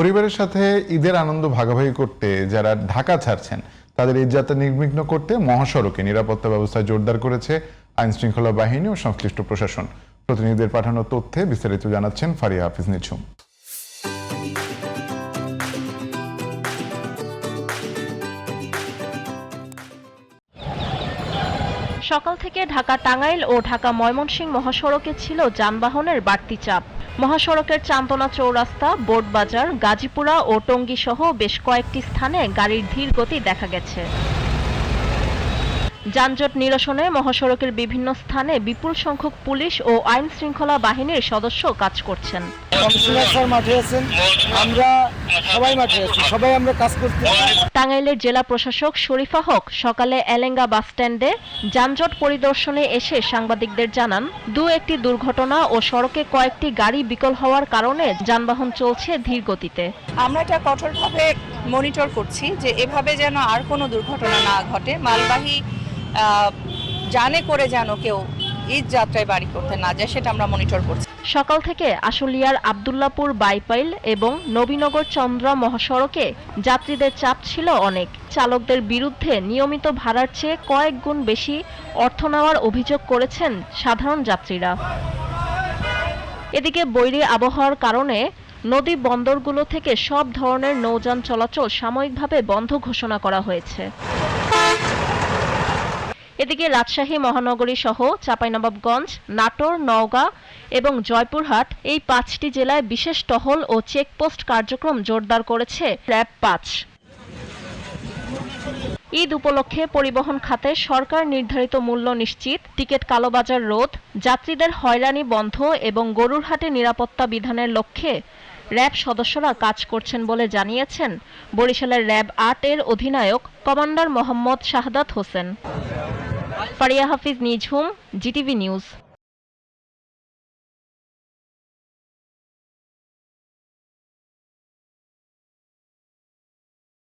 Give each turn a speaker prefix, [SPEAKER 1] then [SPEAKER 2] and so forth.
[SPEAKER 1] পরিবারের সাথে ঈদের আনন্দ ভাগাভাগি করতে যারা ঢাকা ছাড়ছেন তাদের ঈদ যাত্রা নির্বিঘ্ন করতে মহাসড়কে নিরাপত্তা ব্যবস্থা জোরদার করেছে আইন শৃঙ্খলা বাহিনী ও সংশ্লিষ্ট প্রশাসন। প্রতিনিধিদের পাঠানো তথ্যে বিস্তারিত জানাচ্ছেন ফারিয়া হাফিজ নিঝুম।
[SPEAKER 2] সকাল থেকে ঢাকা টাঙ্গাইল ও ঢাকা ময়মনসিংহ মহাসড়কে ছিল যানবাহনের বাড়তি চাপ। মহাসড়কের চান্দনা চৌরাস্তা, বোর্ডবাজার, গাজীপুরা ও টঙ্গী সহ বেশ কয়েকটি স্থানে গাড়ির ধীর গতি দেখা গেছে। যানজট নিরসনে মহাসড়কের বিভিন্ন স্থানে বিপুল সংখ্যক পুলিশ ও আইন শৃঙ্খলা বাহিনীর সদস্য কাজ করছেন। টাঙ্গাইলের জেলা প্রশাসক শরীফা হক সকালে এলেঙ্গা বাসস্ট্যান্ডে যানজট পরিদর্শনে এসে সাংবাদিকদের জানান, একটি দুর্ঘটনা ও সড়কে কয়েকটি গাড়ি বিকল হওয়ার কারণে যানবাহন চলছে ধীর গতিতে।
[SPEAKER 3] আমরা এটা কঠোরভাবে মনিটর করছি যে এভাবে যেন আর কোনো দুর্ঘটনা না ঘটে, মালবাহী জানে করে যেন কেউ ঈদ যাত্রায় বাড়ি করতে না যায়, সেটা আমরা মনিটর করছি।
[SPEAKER 2] সকাল থেকে আশুলিয়ার আব্দুল্লাপুর বাইপাইল এবং নবীনগর চন্দ্রা মহাসড়কে যাত্রীদের চাপ ছিল অনেক। চালকদের বিরুদ্ধে নিয়মিত ভাড়ার চেয়ে কয়েক গুণ বেশি অর্থ নেওয়ার অভিযোগ করেছেন সাধারণ যাত্রীরা। এদিকে বৈরী আবহাওয়ার কারণে নদী বন্দরগুলো থেকে সব ধরনের নৌযান চলাচল সাময়িকভাবে বন্ধ ঘোষণা করা হয়েছে। এদিকে রাজশাহী মহানগরী সহ চাঁপাইনবাবগঞ্জ, নাটোর, নওগাঁ এবং জয়পুরহাট এই 5টি জেলায় বিশেষ টহল ও চেকপোস্ট কার্যক্রম জোরদার করেছে র‍্যাব 5। ঈদ উপলক্ষে পরিবহন খাতে সরকার নির্ধারিত মূল্য নিশ্চিত, টিকিট কালোবাজার রোধ, যাত্রীদের হয়রানি বন্ধ এবং গরুর হাটে নিরাপত্তা বিধানের লক্ষ্যে র‍্যাব সদস্যরা কাজ করছেন বলে জানিয়েছেন বরিশালের র‍্যাব 8 এর অধিনায়ক কমান্ডার মোহাম্মদ শাহাদাত হোসেন। ফারিয়া হাফিজ নিঝুম, জিটিভি নিউজ।